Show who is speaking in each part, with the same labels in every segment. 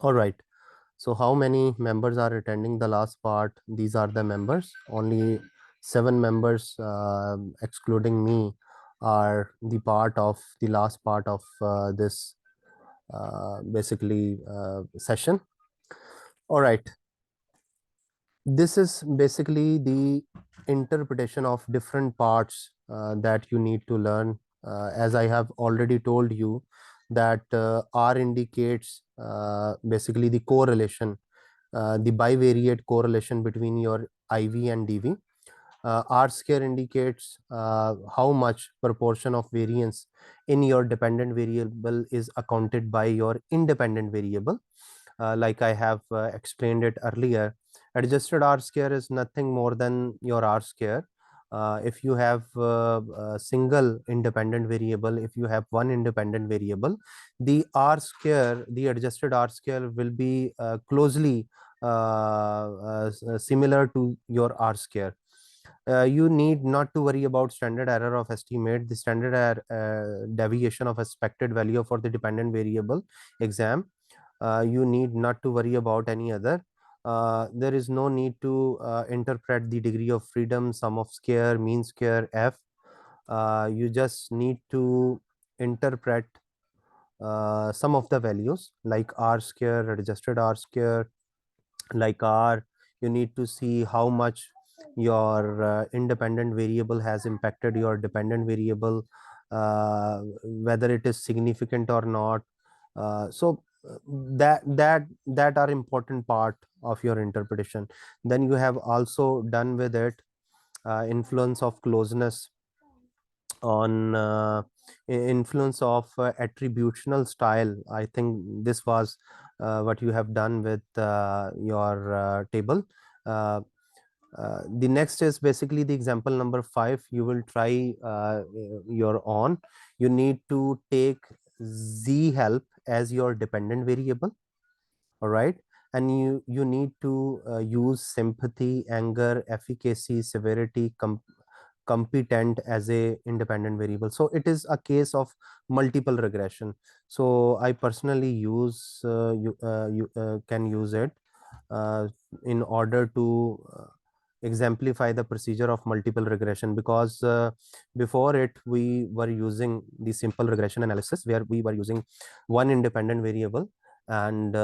Speaker 1: All right. So how many members are attending the last part? These are the members. Only 7 members, excluding me, are the part of the last part of this basically session. All right. This is basically the interpretation of different parts that you need to learn. As I have already told you, that R indicates basically the correlation, the bivariate correlation between your IV and DV. R square indicates how much proportion of variance in your dependent variable is accounted by your independent variable. Like I have explained it earlier, adjusted R square is nothing more than your R square. If you have a single independent variable, if you have one independent variable, the R square, the adjusted R square will be closely similar to your R square. You need not to worry about standard error of estimate, the standard error, deviation of expected value for the dependent variable exam. You need not to worry about any other. There is no need to interpret the degree of freedom, sum of square, mean square, f. You just need to interpret some of the values like R square, adjusted R square, like R. You need to see how much your independent variable has impacted your dependent variable, whether it is significant or not. So that are important part of your interpretation. Then you have also done with it influence of closeness on influence of attributional style. I think this was what you have done with your table. uh, the next is basically the example number 5. You will try your own. You need to take z help as your dependent variable. All right. And you need to use sympathy, anger, efficacy, severity, competent as a independent variable. So it is a case of multiple regression. So I personally use you can use it in order to exemplify the procedure of multiple regression, because before it we were using the simple regression analysis where we were using one independent variable and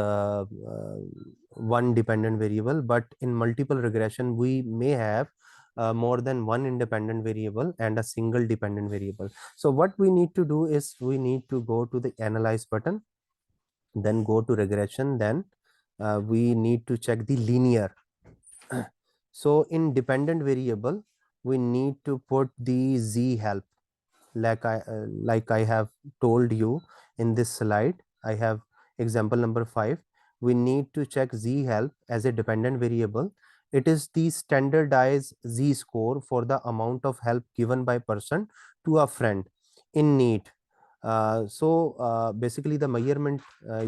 Speaker 1: one dependent variable. But in multiple regression we may have more than one independent variable and a single dependent variable. So what we need to do is we need to go to the analyze button, then go to regression, then we need to check the linear. So in dependent variable we need to put the z help, like I have told you in this slide. I have example number 5. We need to check z help as a dependent variable. It is the standardized z score for the amount of help given by person to a friend in need. Basically the measurement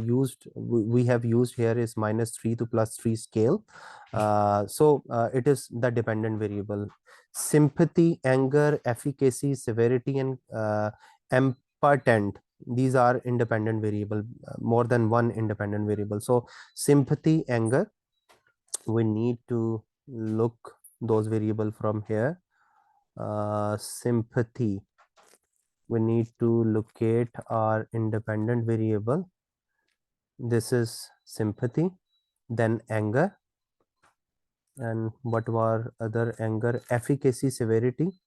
Speaker 1: used we have used here is -3 to +3 scale. It is the dependent variable. Sympathy, anger, efficacy, severity, and impotent, these are independent variable, more than one independent variable. So sympathy, anger, we need to look those variable from here. Sympathy, we need to locate our independent variable. This is sympathy. Then anger, and what were other anger? Efficacy, severity,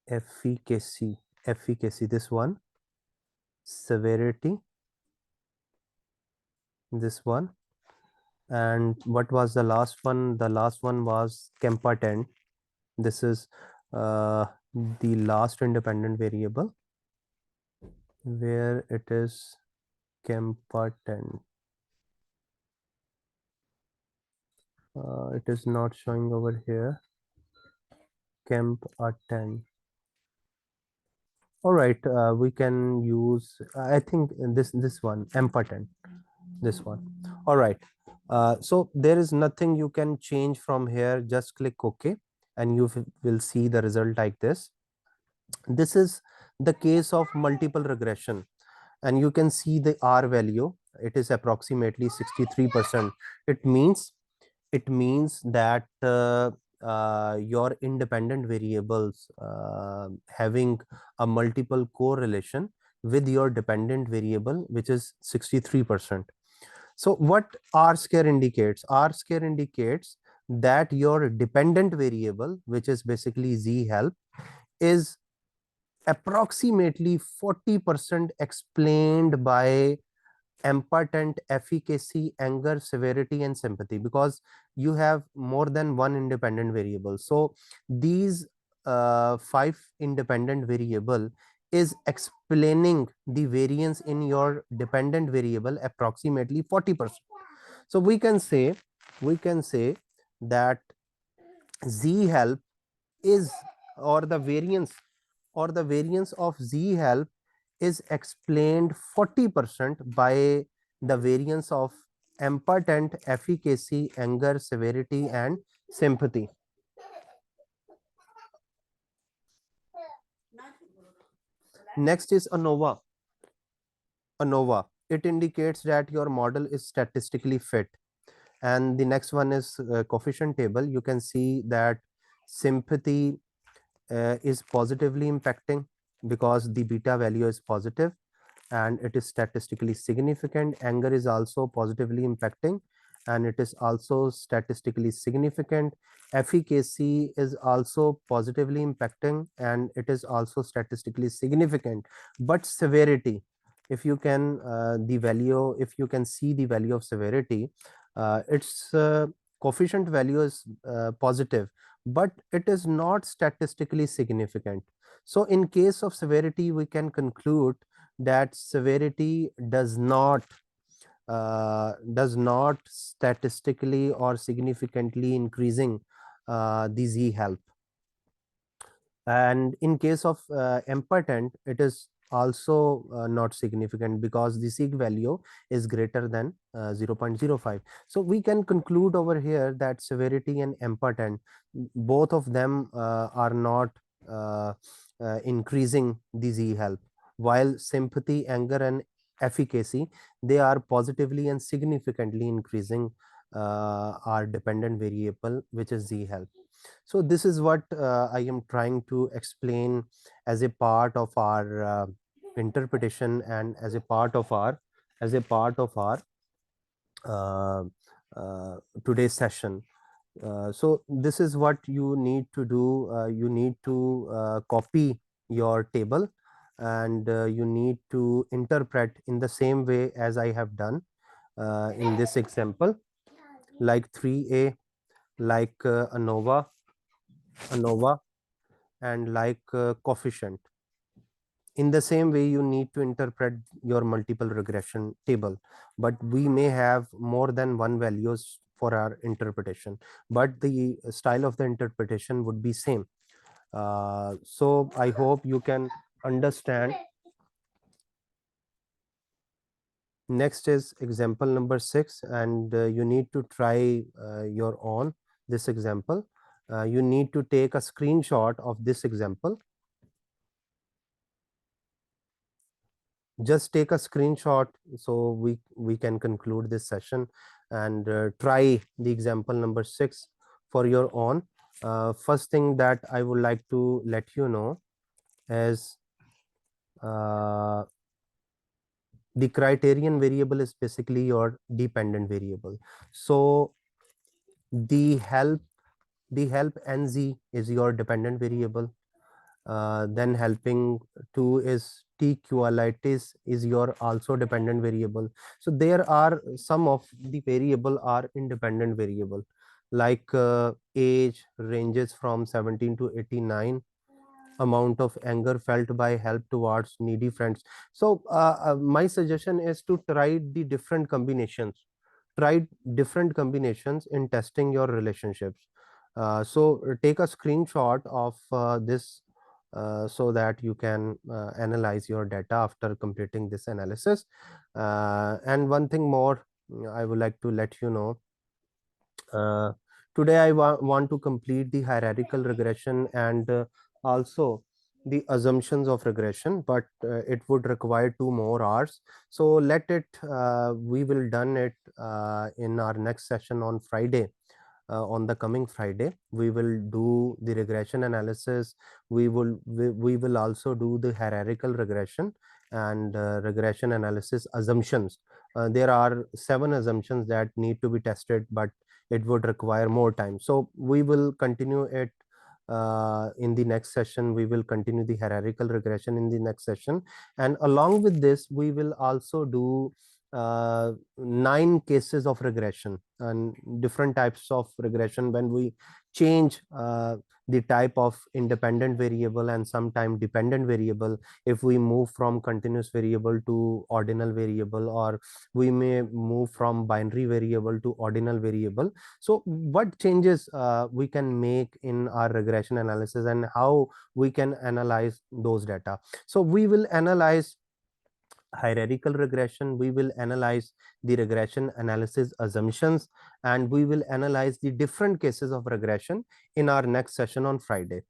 Speaker 1: efficacy, this one. Severity, this one. And what was the last one? The last one was competent. This is the last independent variable where it is competent. It is not showing over here. Competent. All right, we can use, I think this one, impotent, this one. All right. So there is nothing you can change from here. Just click OK and you will see the result like this. This is the case of multiple regression. and you can see the R value. It is approximately 63%. It means that your independent variables having a multiple correlation with your dependent variable, which is 63%. So what R square indicates? R square indicates that your dependent variable, which is basically Z help, is approximately 40% explained by important efficacy, anger, severity, and sympathy, because you have more than one independent variable. So these five independent variable is explaining the variance in your dependent variable approximately 40%. So we can say that Z help is, or the variance of Z help is explained 40% by the variance of important efficacy, anger, severity, and sympathy. Next is ANOVA. ANOVA. It indicates that your model is statistically fit. And the next one is coefficient table. You can see that sympathy is positively impacting because the beta value is positive and it is statistically significant. Anger is also positively impacting and it is also statistically significant. Efficacy is also positively impacting and it is also statistically significant. But severity, if you can if you can see the value of severity, its coefficient value is positive, but it is not statistically significant. So in case of severity, we can conclude that severity does not statistically or significantly increasing the Z help. And in case of impotent, it is also not significant because the sig value is greater than 0.05. So we can conclude over here that severity and impotent, both of them are not uh, increasing the Z help, while sympathy, anger, and efficacy, they are positively and significantly increasing our dependent variable, which is Z help. So this is what I am trying to explain as a part of our interpretation and as a part of our uh, uh, today's session. So this is what you need to do. You need to copy your table and you need to interpret in the same way as I have done in this example, like 3A, like ANOVA, and like coefficient. In the same way, you need to interpret your multiple regression table, but we may have more than one values for our interpretation, but the style of the interpretation would be same. So I hope you can understand. Next is example number 6, and you need to try your own this example. You need to take a screenshot of this example. Just take a screenshot so we can conclude this session, and try the example number 6 for your own. First thing that I would like to let you know is uh, the criterion variable is basically your dependent variable. So the help nz is your dependent variable. Then helping 2 is T qualities is your also dependent variable. So there are some of the variable are independent variable, like age ranges from 17 to 89, amount of anger felt by help towards needy friends. So my suggestion is to try the different combinations, try different combinations in testing your relationships. So take a screenshot of this so that you can analyze your data after completing this analysis. And one thing more, I would like to let you know. Uh, Today, I want to complete the hierarchical regression and also the assumptions of regression, but it would require 2 more hours. So let it we will done it in our next session on Friday. On the coming Friday, we will do the regression analysis. We will also do the hierarchical regression and regression analysis assumptions. There are 7 assumptions that need to be tested, but it would require more time. So we will continue it in the next session. We will continue the hierarchical regression in the next session, and along with this, we will also do 9 cases of regression and different types of regression when we change the type of independent variable and sometime dependent variable. If we move from continuous variable to ordinal variable, or we may move from binary variable to ordinal variable. So what changes we can make in our regression analysis, and how we can analyze those data. So we will analyze hierarchical regression, we will analyze the regression analysis assumptions, and we will analyze the different cases of regression in our next session on Friday.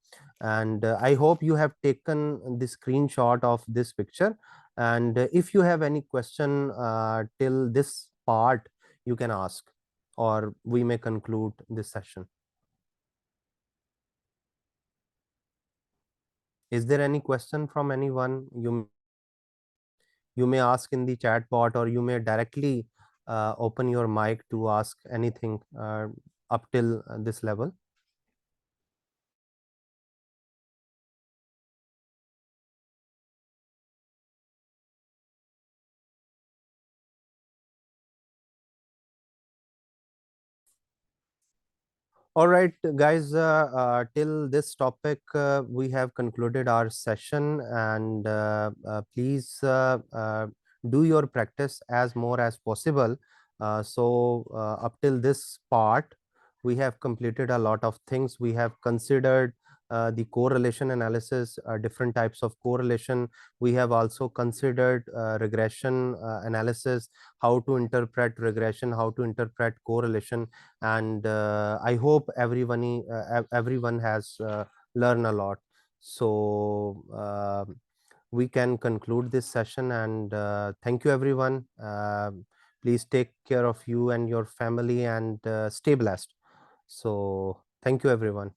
Speaker 1: And I hope you have taken the screenshot of this picture, and if you have any question till this part, you can ask, or we may conclude this session. Is there any question from anyone? You may ask in the chat bot, or you may directly open your mic to ask anything up till this level. All right, guys, till this topic, we have concluded our session, and please do your practice as more as possible. Up till this part, we have completed a lot of things. We have considered the correlation analysis, different types of correlation. We have also considered regression analysis, how to interpret regression, how to interpret correlation, and I hope everyone has learned a lot. So we can conclude this session, and thank you, everyone. Please take care of you and your family, and stay blessed. So thank you, everyone.